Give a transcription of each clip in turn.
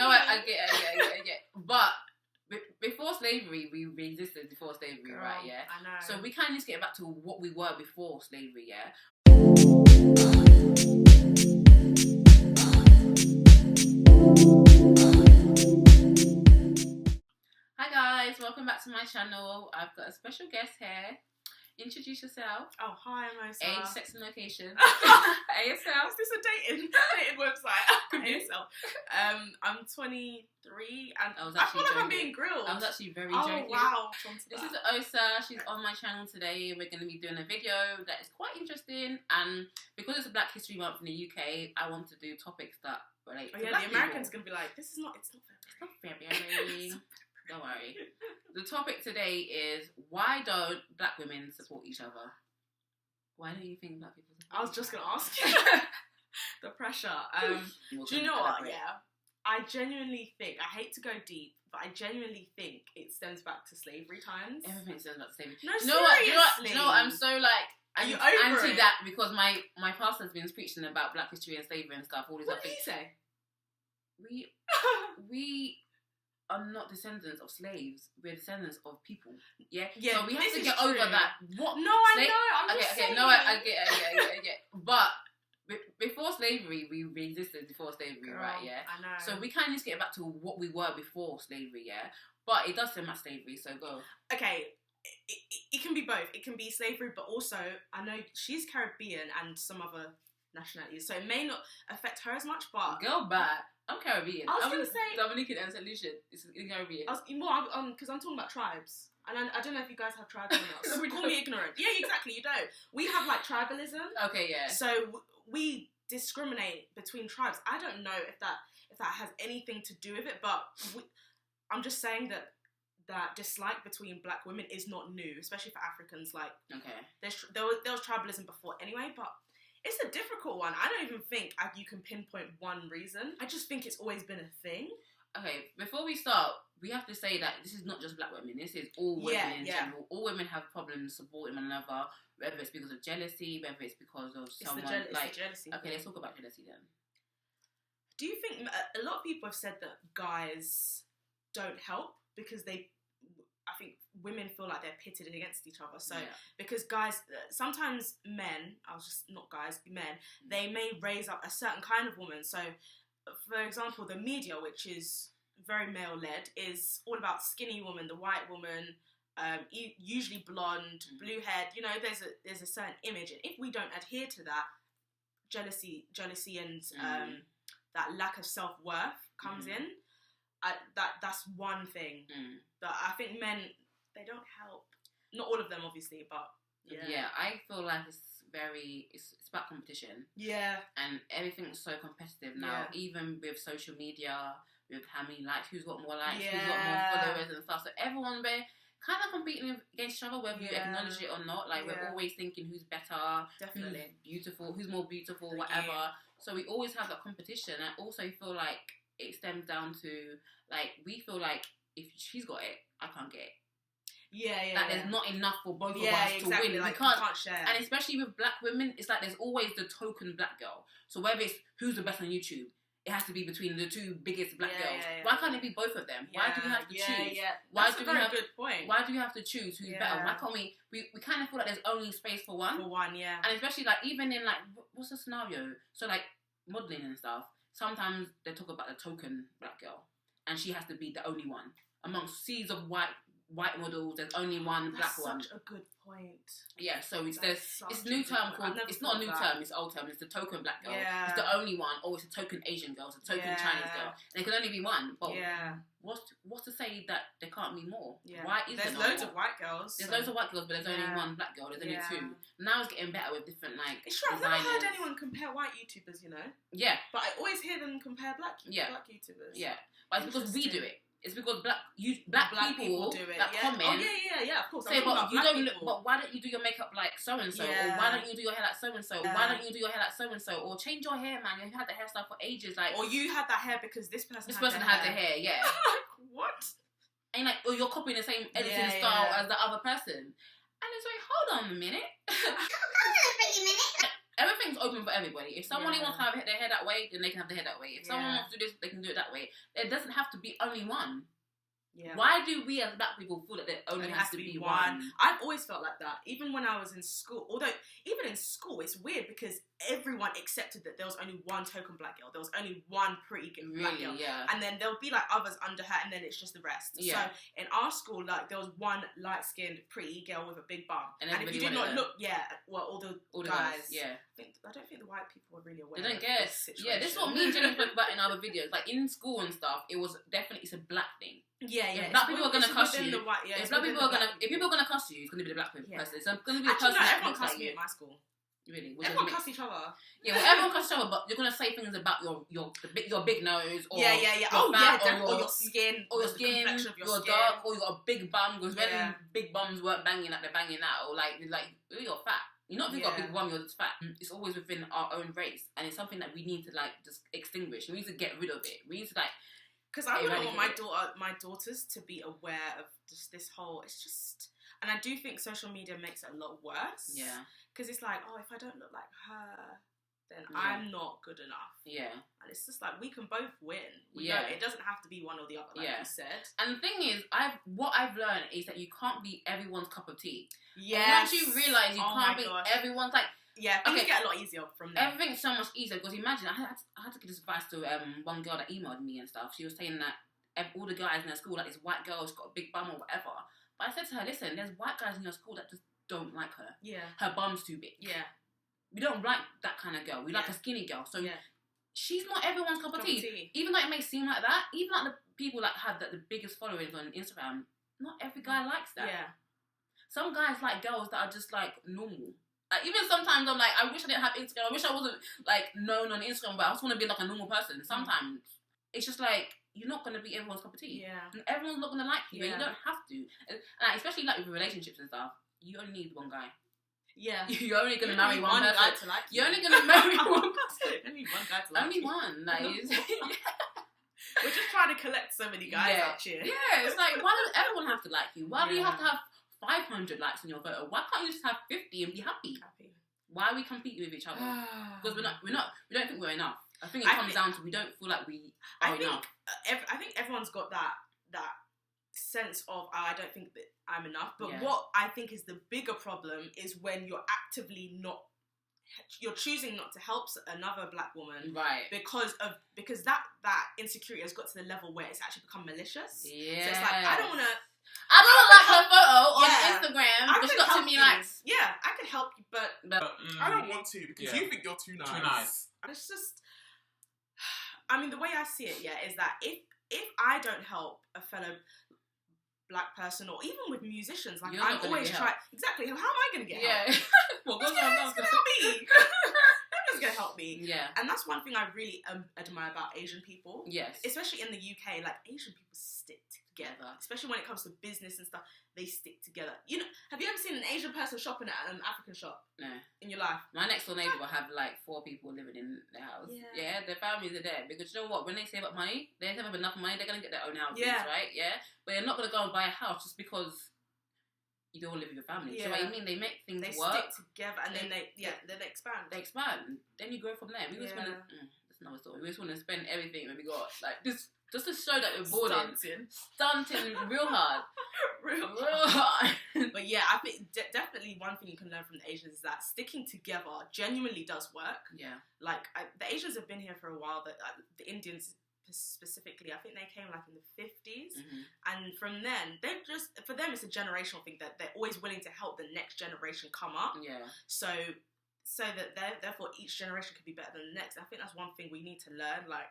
No, I get. But before slavery, we resisted before slavery, girl, right? Yeah. I know. So we kind of need to get back to what we were before slavery, yeah. Hi guys, welcome back to my channel. I've got a special guest here. Introduce yourself. Oh, hi, I'm Oghosa. Age, sex and location. ASL. Is this a dating website? ASL. I'm 23 and I feel like I'm being grilled. I was actually very joking. Oh, wow. This is Oghosa. She's on my channel today. We're going to be doing a video that is quite interesting, and because it's a Black History Month in the UK, I want to do topics that relate to Black the Americans going to be like, it's not February. Don't worry. The topic today is, why don't Black women support each other? Why don't you think Black people support I was just going to ask you. The pressure. Do you know what? Yeah. I genuinely think, I hate to go deep, but I genuinely think it stems back to slavery times. Everything stems back to slavery. No, you know seriously. what? I'm so like, are you over anti it? that because my pastor's been preaching about Black history and slavery and stuff. All these What other did he things. say? We are not descendants of slaves. We're descendants of people. Yeah. Yeah. So we have to get true. over that. What? No, I know. I'm just saying. No, I get. But before slavery, we resisted before slavery, Girl, right? Yeah. I know. So we kind of need to get back to what we were before slavery, yeah. But it does stem at slavery, so go. Okay. It can be both. It can be slavery, but also I know she's Caribbean and some other nationalities, so it may not affect her as much. But Girl, bad. I'm Caribbean. I was gonna say Dominican and St. Lucia is in Caribbean. Because I'm talking about tribes, and I don't know if you guys have tribes or not. So call me ignorant. Yeah, exactly. You don't. We have like tribalism. Okay, yeah. So we discriminate between tribes. I don't know if that has anything to do with it, but I'm just saying that dislike between Black women is not new, especially for Africans. Like, okay, there was tribalism before anyway, but it's a difficult one. I don't even think you can pinpoint one reason. I just think it's always been a thing. Okay, before we start, we have to say that this is not just Black women. This is all women in general. All women have problems supporting one another, whether it's because of jealousy, whether it's because of someone it's jealousy. Okay, let's talk about jealousy then. Do you think a lot of people have said that guys don't help because I think women feel like they're pitted against each other. So because guys, sometimes men, men, they may raise up a certain kind of woman. So for example, the media, which is very male-led, is all about skinny woman, the white woman, usually blonde, blue haired. You know, there's a certain image, and if we don't adhere to that, jealousy and that lack of self-worth comes in. That's one thing that I think men, they don't help. Not all of them, obviously, but yeah. I feel like it's about competition. Yeah. And everything's so competitive now. Yeah. Even with social media, with how many likes, who's got more likes, who's got more followers and stuff. So everyone, we're kind of competing against each other, whether we acknowledge it or not. Like we're always thinking who's better, who's beautiful, who's more beautiful, whatever. So we always have that competition. I also feel like it stems down to, like, we feel like if she's got it, I can't get it. Like there's not enough for both of us to win. Like, we can't share. And especially with Black women, it's like there's always the token Black girl. So whether it's who's the best on YouTube, it has to be between the two biggest Black girls. Why can't it be both of them? Why do we have to choose? That's a very good point. Why do we have to choose who's better? Why can't we kind of feel like there's only space for one. And especially like even in like, what's the scenario? So like modelling and stuff, sometimes they talk about the token Black girl, and she has to be the only one amongst seas of white models. There's only one Black one. That's such a good point. Yeah, so it's new term called. It's not a new term. It's old term. It's the token Black girl. Yeah. It's the only one, or it's a token Asian girl. It's a token Chinese girl. And there can only be one. But what's to say that there can't be more? Yeah. Why is there's there loads of white girls? There's loads of white girls, but there's only one Black girl. There's only two. Now it's getting better with different like. It's true. I've never heard anyone compare white YouTubers. You know. Yeah. But I always hear them compare Black YouTubers. Yeah. But it's because we do it. It's because black people do it. That comment. Of course. Say, but you don't look. But why don't you do your makeup like so and so? Or why don't you do your hair like so and so? Why don't you do your hair like so and so? Or change your hair, man. You've had the hairstyle for ages. Like, or you had that hair because this person had the hair. Yeah. What? And like, or you're copying the same editing style as the other person. And it's like, hold on a minute. everything's open for everybody. If somebody wants to have their hair that way, then they can have their hair that way. If someone wants to do this, they can do it that way. It doesn't have to be only one. Yeah. Why do we as black people feel that there only has to be one? I've always felt like that, even when I was in school. Although, even in school, it's weird because everyone accepted that there was only one token black girl. There was only one pretty black girl. Yeah. And then there'll be like others under her, and then it's just the rest. Yeah. So in our school, like there was one light-skinned pretty girl with a big bum. And if you did not look, all the guys. Yeah. I don't think the white people were really aware. They don't get it. Yeah, this is what me and Jenny spoke about in other videos. Like in school and stuff, it was definitely a black thing. Yeah. If black people are gonna cuss you, if people are gonna cuss you, it's gonna be the black person. It's gonna be the person. Everyone cussed me at my school. Really? Everyone cussed each other. Yeah, everyone cussed each other, but you're gonna say things about your big nose or your fat, or your skin, or your skin, you're dark, or you got a big bum. Because when big bums weren't banging like they're banging now, or like you're fat. You're not if you've got a big bum, you're just fat. It's always within our own race, and it's something that we need to like just extinguish. We need to get rid of it. We need to like. Because I wouldn't want my daughters to be aware of just this whole. It's just, and I do think social media makes it a lot worse. Yeah. Because it's like, oh, if I don't look like her, then I'm not good enough. Yeah. And it's just like we can both win. It doesn't have to be one or the other, like you said. And the thing is, what I've learned is that you can't be everyone's cup of tea. Yeah. Once you realise you can't be everyone's like. Yeah, things get a lot easier from there. Everything's so much easier because imagine I had to give this advice to one girl that emailed me and stuff. She was saying that all the guys in her school, like this white girl, has got a big bum or whatever. But I said to her, listen, there's white guys in your school that just don't like her. Yeah, her bum's too big. Yeah, we don't like that kind of girl. We like a skinny girl. So she's not everyone's cup of tea. Even though it may seem like that, even like the people that have the biggest followings on Instagram, not every guy likes that. Yeah, some guys like girls that are just like normal. Like, even sometimes I'm like, I wish I didn't have Instagram. I wish I wasn't like known on Instagram, but I just want to be like a normal person. Sometimes it's just like you're not gonna be everyone's cup of tea. Yeah, and everyone's not gonna like you. Yeah. And you don't have to. And especially like with relationships and stuff, you only need one guy. Yeah, you're only gonna marry one person. Guy to like you. You're only gonna marry one person. Only one guy to like. Only one. Like, we're just trying to collect so many guys out here. Yeah, it's like why does everyone have to like you? Why do you have to have 500 likes on your photo? Why can't you just have 50 and be happy? Why are we competing with each other? Because we don't think we're enough. I think it comes down to we don't feel like we are enough. I think everyone's got that sense of I don't think that I'm enough. But what I think is the bigger problem is when you're actively you're choosing not to help another black woman, right? Because that insecurity has got to the level where it's actually become malicious. Yeah, so it's like I don't like her photo on Instagram because she got too many likes. Yeah, I could help you, but I don't want to because you think you're too nice. And it's just, I mean, the way I see it, is that if I don't help a fellow black person, or even with musicians, like I'm always trying. Exactly, how am I going to get help? Well, no one's going to help me. No one's going to help me. Yeah, and that's one thing I really admire about Asian people. Yes, especially in the UK, like Asian people stick together, especially when it comes to business and stuff. They stick together. You know, have you ever seen an Asian person shopping at an African shop? No. In your life? My next door neighbour will have like 4 people living in their house. Yeah, their families are there because you know what? When they save up money, they save up enough money, they're gonna get their own houses, right? Yeah, but they're not gonna go and buy a house just because you don't live with your family. Yeah. So what I mean, they make things work. They stick together and then they expand. They expand. Then you grow from there. We just want to. That's another story. We just want to spend everything that we got, like this. Just to show that we're boarding. Stunting real hard. real hard. But yeah, I think definitely one thing you can learn from the Asians is that sticking together genuinely does work. Yeah. Like, the Asians have been here for a while. The Indians specifically, I think they came like in the 50s. Mm-hmm. And from then, for them, it's a generational thing that they're always willing to help the next generation come up. Yeah. So that therefore each generation could be better than the next. I think that's one thing we need to learn. Like,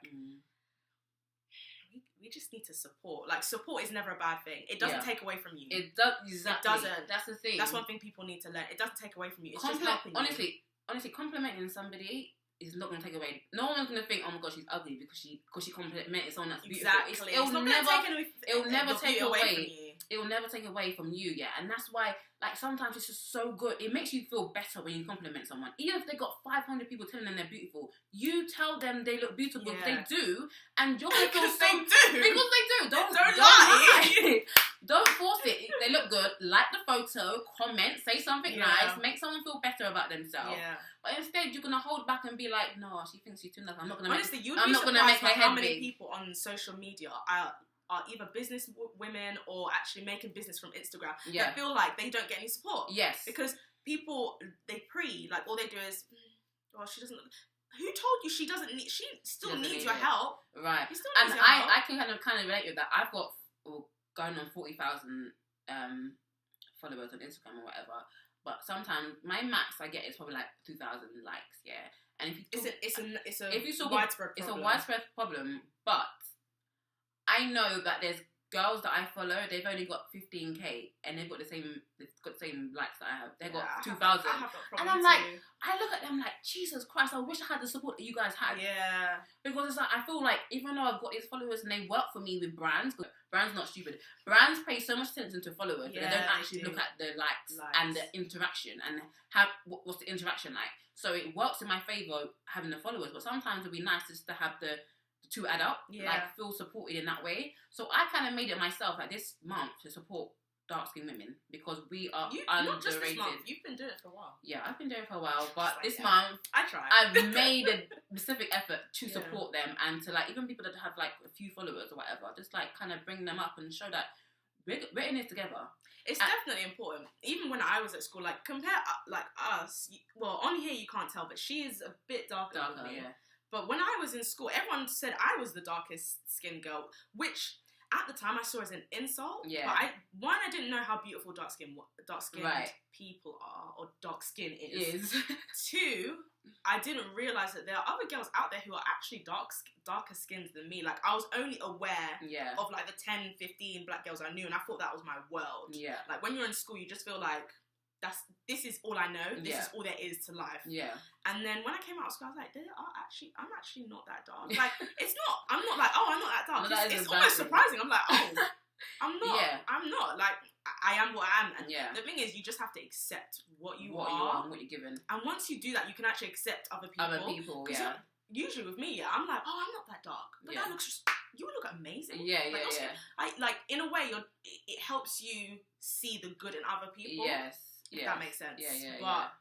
we just need to support. Like, support is never a bad thing. It doesn't take away from you. It does. Exactly. It doesn't. That's the thing. That's one thing people need to learn. It doesn't take away from you. It's just helping you. Honestly, complimenting somebody is not going to take away. No one's going to think, oh my god, she's ugly because she complimented someone that's beautiful. Exactly. It will never take away from you. It will never take away from you, and that's why, like, sometimes it's just so good. It makes you feel better when you compliment someone, even if they got 500 people telling them they're beautiful. You tell them they look beautiful, they do, and you're gonna feel so because they do. Don't lie. Don't force it. they look good, like the photo, comment, say something nice, make someone feel better about themselves. Yeah. But instead, you're gonna hold back and be like, no, she thinks she's too nice. I'm not gonna. Honestly, I'm not gonna make her head big. How many people on social media are either business women or actually making business from Instagram that feel like they don't get any support? Yes, because people all they do is, she doesn't. Who told you she doesn't need? She still needs your help, right? And I can kind of relate with that. I've got going on 40,000 followers on Instagram or whatever, but sometimes my max I get is probably like 2,000 likes. Yeah, and if it's a widespread problem, but I know that there's girls that I follow, they've only got 15k and they've got the same likes that I have. They've got 2,000. And I'm like, I look at them like, Jesus Christ, I wish I had the support that you guys had. Yeah. Because it's like, I feel like even though I've got these followers and they work for me with brands, but brands not stupid. Brands pay so much attention to followers that they don't actually look at the likes and the interaction and what's the interaction like. So it works in my favour having the followers, but sometimes it'd be nice just to have the two add up, like feel supported in that way. So I kind of made it myself like this month to support dark-skinned women because we are underrated. Not just this month, you've been doing it for a while. Yeah, I've been doing it for a while, but this month I've made a specific effort to support them and to like even people that have like a few followers or whatever, just like kind of bring them up and show that we're in it together. It's definitely important. Even when I was at school, like compare like us. Well, on here you can't tell, but she is a bit darker than me. Yeah. But when I was in school, everyone said I was the darkest skinned girl, which at the time I saw as an insult. Yeah. But I didn't know how beautiful dark skinned people are, or dark skin is. Two, I didn't realise that there are other girls out there who are actually darker skinned than me. Like, I was only aware of like the 10, 15 black girls I knew, and I thought that was my world. Yeah. Like, when you're in school, you just feel like, this is all I know. This is all there is to life. Yeah. And then when I came out of school, I was like, I'm actually not that dark. Like, I'm not like, oh, I'm not that dark. No, it's almost surprising. I'm like, oh, I'm not. I'm not. Like, I am what I am. And the thing is, you just have to accept what you are, what you're given. And once you do that, you can actually accept other people. Yeah. Usually with me, I'm like, oh, I'm not that dark. But that looks you look amazing. Yeah, like in a way, it helps you see the good in other people. Yes. If that makes sense. But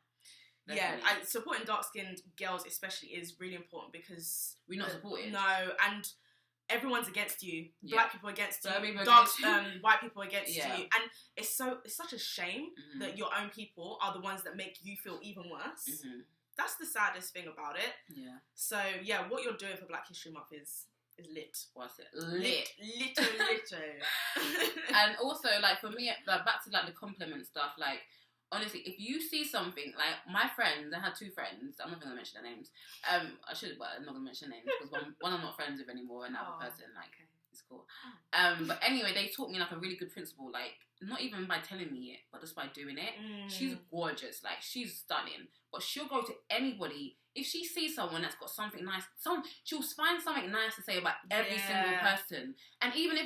supporting dark-skinned girls especially is really important because we're not supported. No, and everyone's against you. Black people against you. White people against you, and it's such a shame that your own people are the ones that make you feel even worse. Mm-hmm. That's the saddest thing about it. Yeah. So what you're doing for Black History Month is lit. What's it? Lit. Little. And also, like, for me, like, back to like the compliment stuff, like, honestly, if you see something, like my friends, I had two friends, I'm not going to mention their names, I should, but I'm not going to mention names, because one I'm not friends with anymore, and the other person, like, it's cool. But anyway, they taught me, like, a really good principle, like, not even by telling me it, but just by doing it. She's gorgeous, like, she's stunning, but she'll go to anybody, if she sees someone that's got something nice, she'll find something nice to say about every single person, and even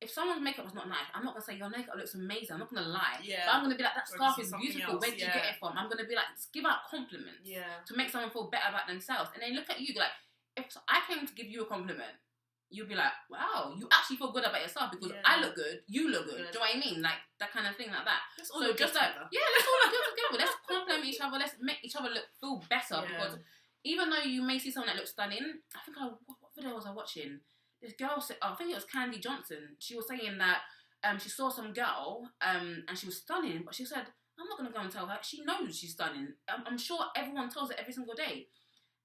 if someone's makeup was not nice, I'm not going to say your makeup looks amazing. I'm not going to lie. Yeah. But I'm going to be like, that scarf is beautiful. Where did you get it from? I'm going to be like, give out compliments to make someone feel better about themselves. And they look at you like, if I came to give you a compliment, you'd be like, wow, you actually feel good about yourself because I look good, you look good. Do you know what I mean? Like, that kind of thing like that. Let's all look good together. Let's all look good together. Let's compliment each other. Let's make each other feel better because even though you may see someone that looks stunning, I think what video was I watching? This girl said, I think it was Candy Johnson. She was saying that she saw some girl and she was stunning, but she said, I'm not going to go and tell her. She knows she's stunning. I'm sure everyone tells her every single day.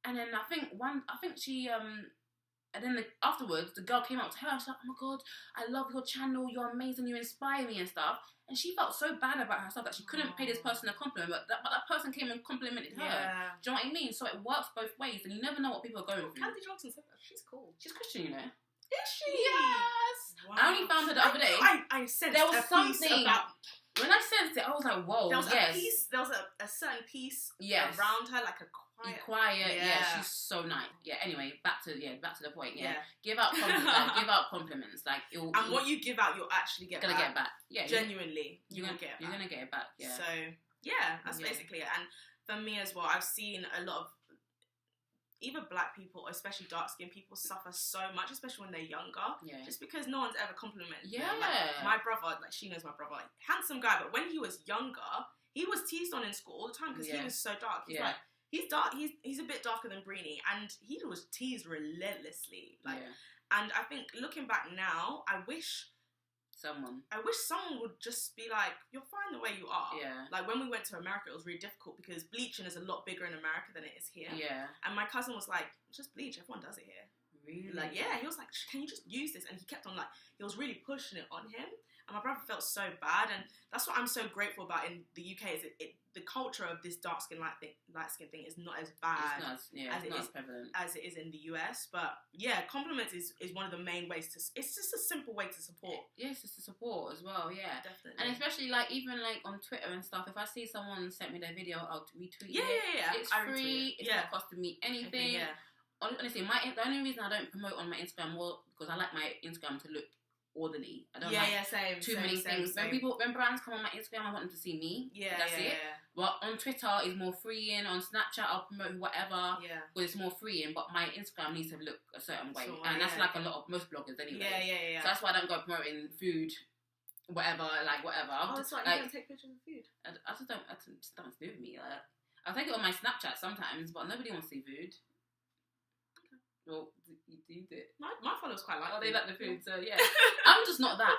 And then I think she, and then afterwards, the girl came up to her and she was like, oh my God, I love your channel. You're amazing. You inspire me and stuff. And she felt so bad about herself that she couldn't pay this person a compliment, but that person came and complimented her. Yeah. Do you know what I mean? So it works both ways, and you never know what people are going through. Candy Johnson said that. She's cool. She's Christian, you know. Is she? Yes. Wow. I only found her the other day. I sensed there was something about. When I sensed it, I was like, whoa, there was a piece. There was a certain piece around her, like a quiet. Yeah, she's so nice. Yeah. Anyway, back to the point. Yeah. Give out compliments. Like, and what you give out, you'll actually get back. Yeah. Genuinely, you're gonna get it back. Yeah. So that's basically it. And for me as well, I've seen a lot of even black people, especially dark-skinned people, suffer so much, especially when they're younger. Yeah. Just because no one's ever complimented them. Yeah. Like, my brother, like, she knows my brother, handsome guy, but when he was younger, he was teased on in school all the time because he was so dark. He's like, he's dark. He's a bit darker than Breeny, and he was teased relentlessly. Like, and I think looking back now, I wish someone would just be like, you're fine the way you are. Yeah. Like, when we went to America, it was really difficult because bleaching is a lot bigger in America than it is here. Yeah. And my cousin was like, just bleach. Everyone does it here. Really? Like, yeah. He was like, can you just use this? And he kept on, like, he was really pushing it on him. And my brother felt so bad. And that's what I'm so grateful about in the UK is the culture of this dark skin, light skin thing is not as bad as it is in the US. But yeah, compliments is one of the main ways to. It's just a simple way to support. Yeah, it's just to support as well. Yeah, definitely. And especially like even like on Twitter and stuff. If I see someone sent me their video, I'll retweet it. Yeah. It's free. It's not costing me anything. Yeah. Honestly, the only reason I don't promote on my Instagram more because I like my Instagram to look orderly. I don't like too many things. When brands come on my Instagram, I want them to see me. That's it. But on Twitter is more freeing. On Snapchat, I'll promote whatever. But it's more freeing. But my Instagram needs to look a certain way, and that's like a lot of most bloggers anyway. So that's why I don't go promoting food, whatever. That's why you don't take pictures of food. I just don't. It just doesn't do with me. I'll take it on my Snapchat sometimes, but nobody wants to see food. Well, you do it. My followers quite like. Oh, they like the food, so yeah. I'm just not that.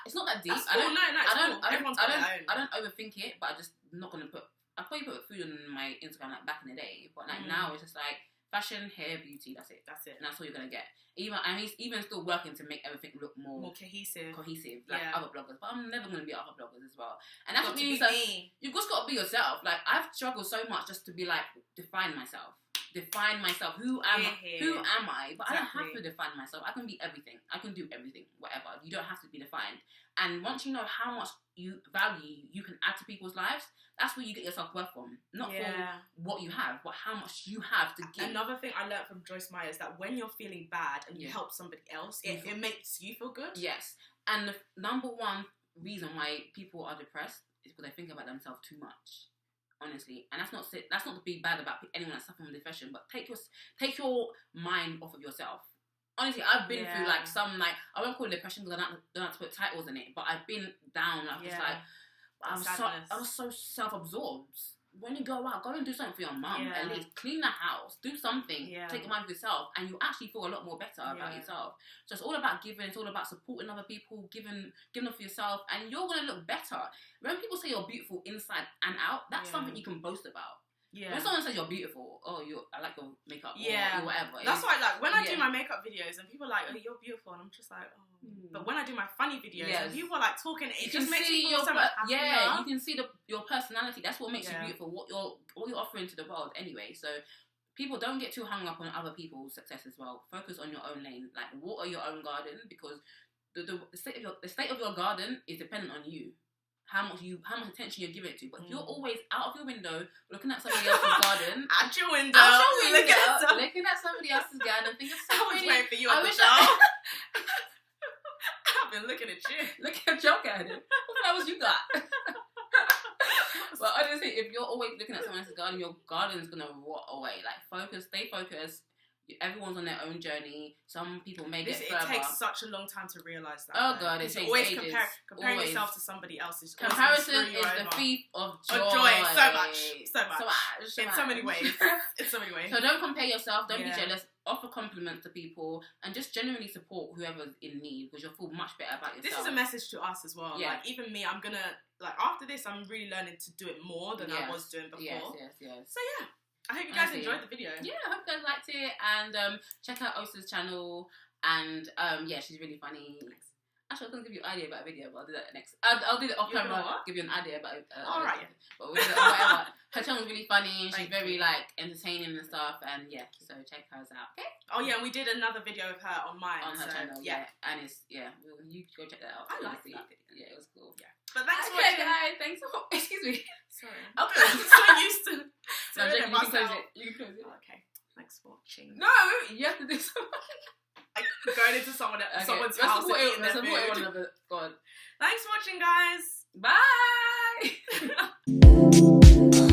It's not that deep. That's cool. I don't overthink it, but I'm just not gonna put. I probably put food on my Instagram like back in the day, but like now it's just like fashion, hair, beauty. That's it. And that's all you're gonna get. He's even still working to make everything look more cohesive, like other bloggers. But I'm never gonna be other bloggers as well. And that's what means that you've just got to be yourself. Like I've struggled so much just to be like define myself. Who am I? But I don't have to define myself. I can be everything. I can do everything, whatever. You don't have to be defined. And once you know how much you can add to people's lives, that's where you get your self-worth from. Not for what you have, but how much you have to give. Another thing I learned from Joyce Meyer is that when you're feeling bad and you help somebody else, it makes you feel good. Yes. And the number one reason why people are depressed is because they think about themselves too much. Honestly, and that's not to be bad about anyone that's suffering from depression, but take your mind off of yourself. Honestly, I've been through like some like I won't call it depression because I don't have to put titles in it, but I've been down. I was so self-absorbed. When you go out, go and do something for your mum. At least clean the house, do something. Take your mind for yourself, and you actually feel a lot more better about yourself. So it's all about giving. It's all about supporting other people, giving them for yourself, and you're gonna look better. When people say you're beautiful inside and out, that's something you can boast about. Yeah. When someone says you're beautiful, I like your makeup, or whatever. That's why, like, when I do my makeup videos and people are like, oh, you're beautiful, and I'm just like, oh. But when I do my funny videos and people are like talking, it just makes me feel so much happier. Yeah, you can see your personality. That's what makes you beautiful. What you're offering to the world anyway. So people don't get too hung up on other people's success as well. Focus on your own lane. Like, water your own garden because the state of your garden is dependent on you. How much attention you're giving it to. But if you're always out of your window looking at somebody else's garden, looking at somebody else's garden, and thinking, I was waiting for you at the show. I've been looking at you. Look at your garden. What else you got? But honestly, if you're always looking at someone else's garden, your garden's gonna rot away. Like, stay focused. Everyone's on their own journey. Some people may get further. It takes such a long time to realise that. Oh God, it takes always ages. Comparing yourself to somebody else is comparison is the thief of joy. So much. In so many ways. So don't compare yourself. Don't be jealous. Offer compliments to people and just genuinely support whoever's in need because you'll feel much better about yourself. This is a message to us as well. Yeah. Like, even me, I'm gonna, like, after this, I'm really learning to do it more than I was doing before. Yes. So yeah. I hope you guys enjoyed the video. Yeah, I hope you guys liked it. And check out Oghosa's channel. And she's really funny. Thanks. Actually, I was going to give you an idea about a video, but I'll do that next. I'll do it off camera. Give you an idea about it. Alright. But we'll do it, whatever. Her channel's really funny. She's very like entertaining and stuff. And so check hers out. Okay. Oh yeah, and we did another video of her on mine. On her channel. Yeah. And it's you go check that out. I like that. Yeah, it was cool. Yeah. But thanks for watching. Guys. Thanks for excuse me. Sorry. Okay. I'm so used to. No, you can close it. You can close it. Oh, okay. Thanks for watching. No, you have to do something. Going into someone's house and eating their food. God. Thanks for watching, guys. Bye.